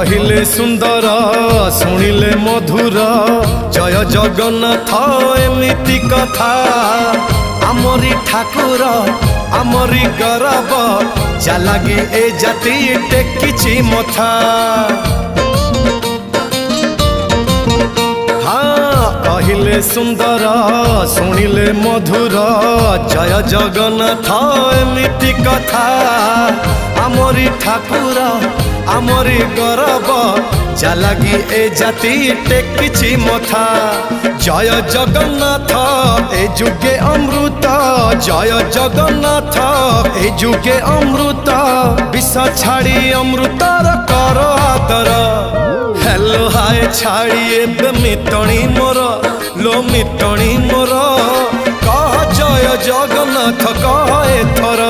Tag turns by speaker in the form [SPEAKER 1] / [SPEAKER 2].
[SPEAKER 1] कहिले सुंदर शुणिले मधुर जय जगन्नाथ एमिति कथा आमरी ठाकुर आमरी गौरव जालागी ए जाति टेकिछि मथा। हाँ कहिले सुंदर शुणिले मधुर जय जगन्नाथ एमिति कथा आमरी ठाकुर आमरी गौरव जालागी ए जाति टेकिछि मथा। जय जगन्नाथ ए जुगे अमृत जय जगन्नाथ ए जुगे अमृत विष छाड़ी अमृतर कर आदर। हेलो हाय छाड़ी एबे मिटणी मोर लो मिटणी मोर कह जय जगन्नाथ कह एथर